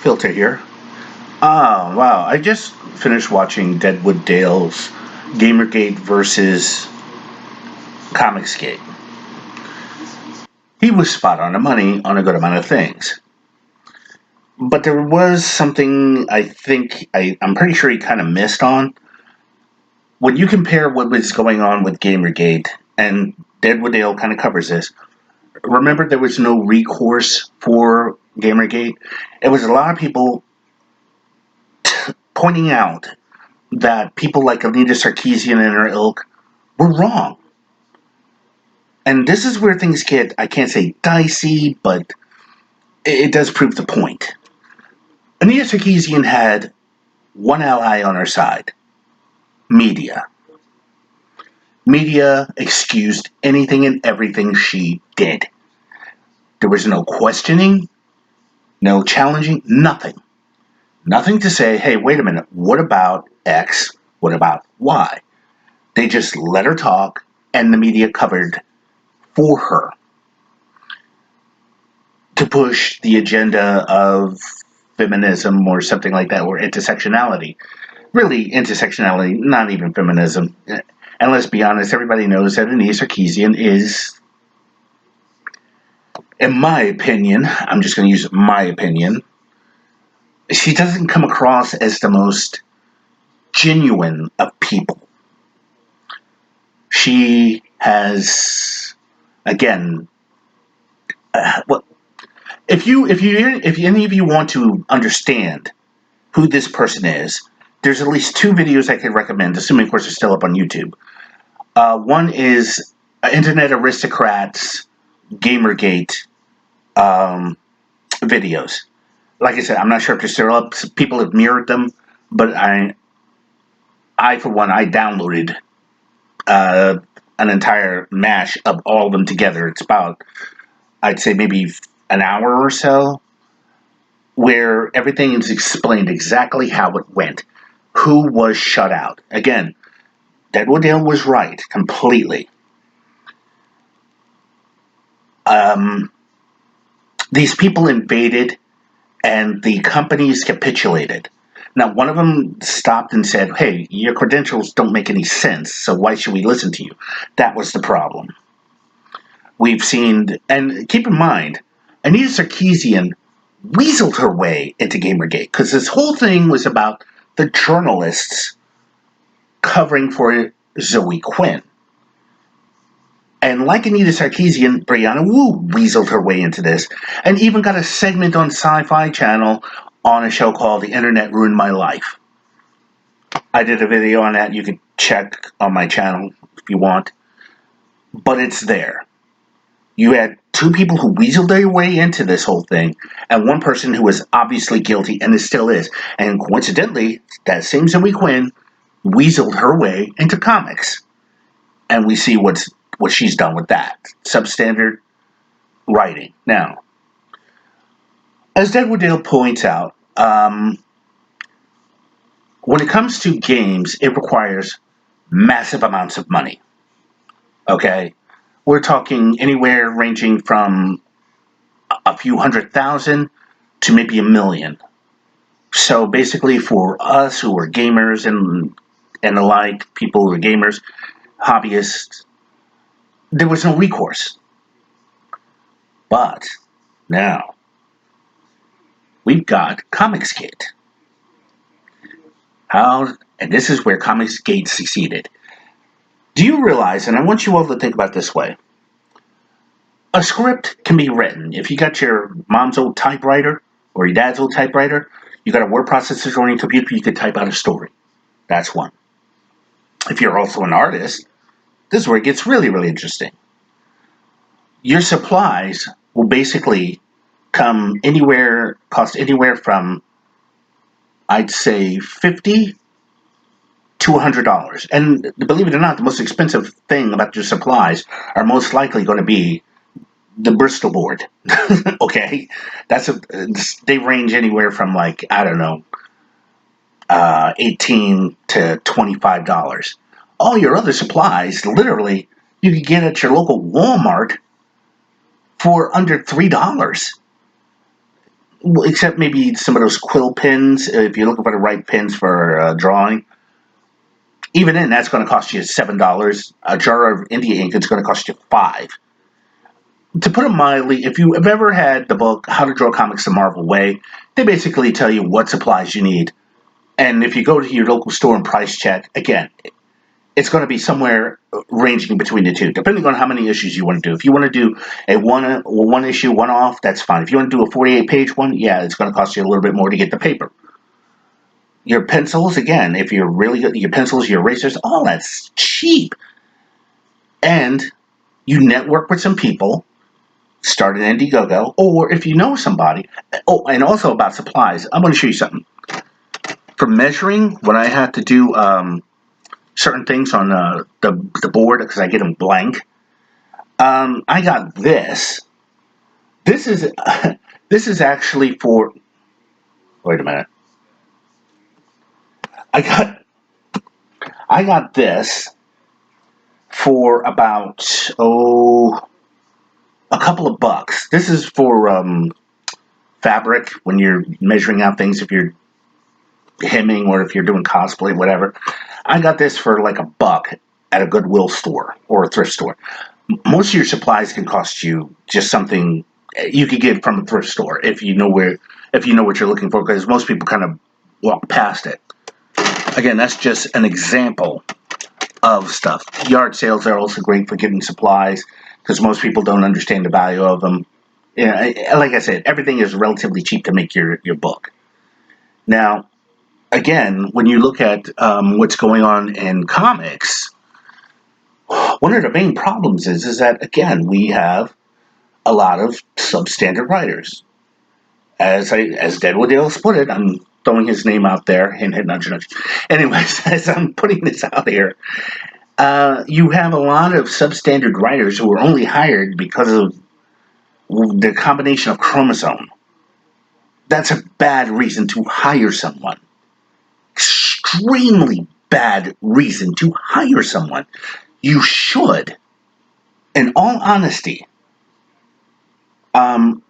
Filter here. Wow. I just finished watching Deadwood Dale's Gamergate versus Comicsgate. He was spot on the money on a good amount of things. But there was something I'm pretty sure he kind of missed on. When you compare what was going on with Gamergate, and Deadwood Dale kind of covers this, remember there was no recourse for Gamergate? It was a lot of people pointing out that people like Anita Sarkeesian and her ilk were wrong. And this is where things get, I can't say dicey, but it does prove the point. Anita Sarkeesian had one ally on her side: media. Media excused anything and everything she did. There was no questioning, no challenging, nothing. Nothing to say, hey, wait a minute, what about X? What about Y? They just let her talk, and the media covered for her to push the agenda of feminism or something like that, or intersectionality. Really, intersectionality, not even feminism. And let's be honest, everybody knows that Anita Sarkeesian is, in my opinion, I'm just going to use my opinion, she doesn't come across as the most genuine of people. She has, again, well, if any of you want to understand who this person is, there's at least two videos I could recommend, assuming, of course, they're still up on YouTube. One is Internet Aristocrats Gamergate videos. Like I said, I'm not sure if they're still up. People have mirrored them, but I for one, I downloaded an entire mash of all of them together. It's about, I'd say, maybe an hour or so, where everything is explained exactly how it went, who was shut out. Again, Deadwood Dale was right completely. These people invaded, and the companies capitulated. Now, one of them stopped and said, hey, your credentials don't make any sense, so why should we listen to you? That was the problem. We've seen, and keep in mind, Anita Sarkeesian weaseled her way into Gamergate, because this whole thing was about the journalists covering for Zoe Quinn. And like Anita Sarkeesian, Brianna Wu weaseled her way into this, and even got a segment on Sci-Fi Channel on a show called The Internet Ruined My Life. I did a video on that. You can check on my channel if you want. But it's there. You had two people who weaseled their way into this whole thing, and one person who was obviously guilty, and it still is. And coincidentally, that same Zoe Quinn weaseled her way into comics. And we see what she's done with that. Substandard writing. Now, as Deadwood Dale points out, when it comes to games, it requires massive amounts of money. Okay? We're talking anywhere ranging from a few 100,000 to maybe 1 million. So basically, for us who are gamers and the like, people who are gamers, hobbyists, there was no recourse. But now, we've got Comicsgate. And this is where Comicsgate succeeded. Do you realize, and I want you all to think about this way, a script can be written. If you got your mom's old typewriter or your dad's old typewriter, you got a word processor on your computer, you could type out a story. That's one. If you're also an artist, this is where it gets really, really interesting. Your supplies will basically cost anywhere from, I'd say, $50 to $100. And believe it or not, the most expensive thing about your supplies are most likely going to be the Bristol board. Okay? They range anywhere from, like, I don't know, $18 to $25. All your other supplies, literally, you could get at your local Walmart for under $3. except maybe some of those quill pens. If you're looking for the right pens for drawing, even then, that's going to cost you $7. A jar of India ink is going to cost you $5. To put it mildly, if you have ever had the book How to Draw Comics the Marvel Way, they basically tell you what supplies you need. And if you go to your local store and price check, again, it's going to be somewhere ranging between the two, depending on how many issues you want to do. If you want to do a one issue, one off, that's fine. If you want to do a 48-page one, yeah, it's going to cost you a little bit more to get the paper. Your pencils, again, if you're really good, your pencils, your erasers, all that's cheap. And you network with some people, start an Indiegogo, or if you know somebody. Oh, and also about supplies, I'm going to show you something. For measuring, when I have to do certain things on the board, because I get them blank, I got this. This is this is actually for. Wait a minute. I got this for about a couple of bucks. This is for fabric when you're measuring out things. If you're hemming or if you're doing cosplay, whatever. I got this for like $1 at a Goodwill store or a thrift store. Most of your supplies can cost you just something you could get from a thrift store if you know what you're looking for, because most people kind of walk past it. Again, that's just an example of stuff. Yard sales are also great for getting supplies because most people don't understand the value of them. Yeah, like I said, everything is relatively cheap to make your book. Now, again, when you look at what's going on in comics, one of the main problems is that, again, we have a lot of substandard writers. As Deadwood Dale's put it, I'm throwing his name out there, hint, hint, nudge, nudge. Anyways, as I'm putting this out here, you have a lot of substandard writers who are only hired because of the combination of chromosome. That's a bad reason to hire someone. Extremely bad reason to hire someone. You should, in all honesty,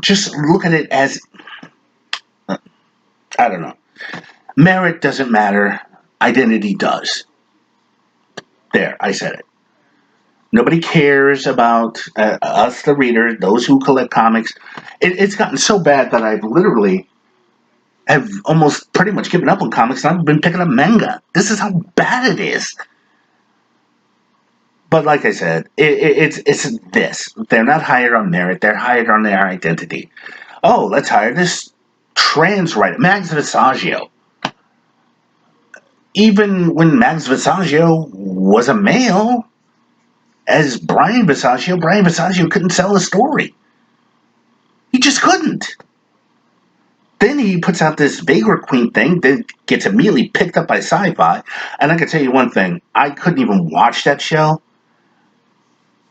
just look at it as, I don't know. Merit doesn't matter. Identity does. There, I said it. Nobody cares about us, the reader, those who collect comics. It's gotten so bad that I've literally have almost pretty much given up on comics, and I've been picking up manga. This is how bad it is. But like I said, it's this. They're not hired on merit. They're hired on their identity. Oh, let's hire this trans writer, Max Visaggio. Even when Max Visaggio was a male, as Brian Visaggio couldn't sell a story. He just couldn't. Then he puts out this Vagrant Queen thing, then gets immediately picked up by Sci-Fi. And I can tell you one thing, I couldn't even watch that show.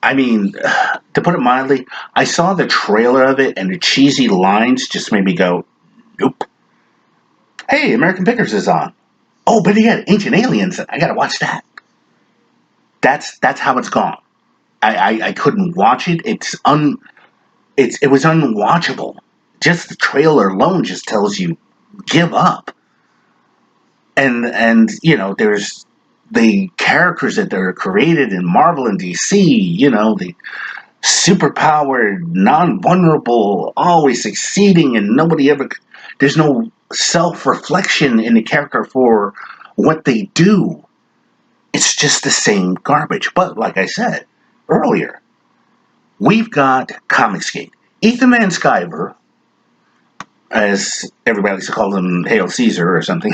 I mean, to put it mildly, I saw the trailer of it, and the cheesy lines just made me go, nope. Hey, American Pickers is on. Oh, but he had Ancient Aliens. I gotta watch that. That's how it's gone. I couldn't watch it. It was unwatchable. Just the trailer alone just tells you give up. And there's the characters that are created in Marvel and DC. The superpowered, non-vulnerable, always succeeding, and nobody ever. There's no self-reflection in the character for what they do. It's just the same garbage. But like I said earlier, we've got Comicsgate. Ethan Van Sciver, as everybody likes to call him, Hail Caesar or something.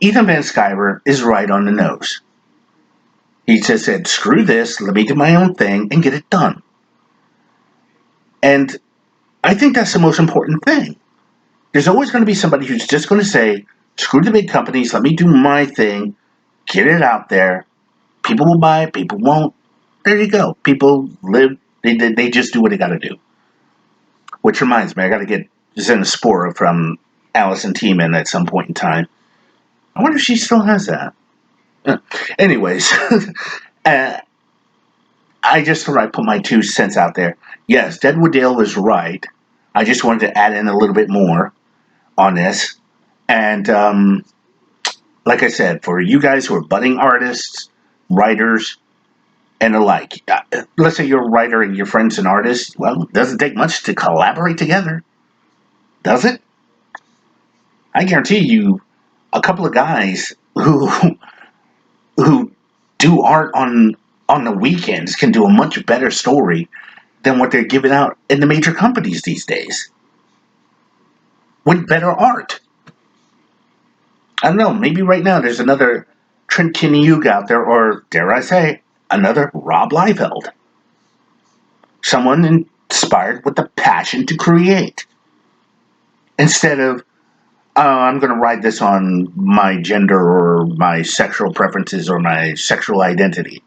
Ethan Van Sciver is right on the nose. He just said, screw this, let me do my own thing and get it done. And I think that's the most important thing. There's always going to be somebody who's just going to say, screw the big companies, let me do my thing, get it out there. People will buy it, people won't. There you go. People live, they just do what they got to do. Which reminds me, I got to get Xenospora from Allison Tiemann at some point in time. I wonder if she still has that. Anyways, I just thought I'd put my 2 cents out there. Yes, Deadwood Dale was right I just wanted to add in a little bit more on this. And like I said, for you guys who are budding artists, writers, and the like, let's say you're a writer and your friend's an artist. Well, it doesn't take much to collaborate together, does it? I guarantee you, a couple of guys who do art on the weekends can do a much better story than what they're giving out in the major companies these days with better art. I don't know, maybe right now there's another Trent Kinniug out there, or dare I say, another Rob Liefeld. Someone inspired with the passion to create. Instead of, I'm going to ride this on my gender or my sexual preferences or my sexual identity.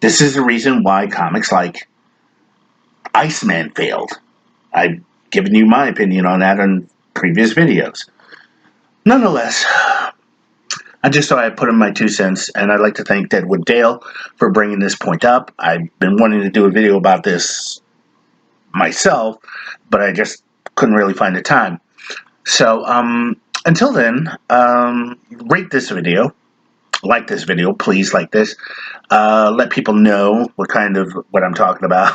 This is the reason why comics like Iceman failed. I've given you my opinion on that in previous videos. Nonetheless, I just thought I'd put in my 2 cents, and I'd like to thank Deadwood Dale for bringing this point up. I've been wanting to do a video about this myself, but I just couldn't really find the time. So, until then, rate this video, like this video, please like this. Let people know what I'm talking about.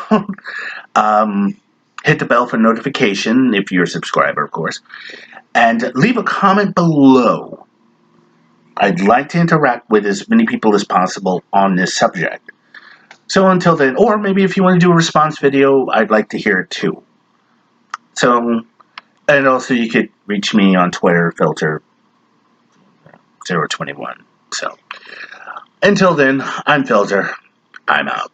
Hit the bell for notification if you're a subscriber, of course. And leave a comment below. I'd like to interact with as many people as possible on this subject. So until then, or maybe if you want to do a response video, I'd like to hear it too. So, and also you could reach me on Twitter, filter 021. So, until then, I'm Filter. I'm out.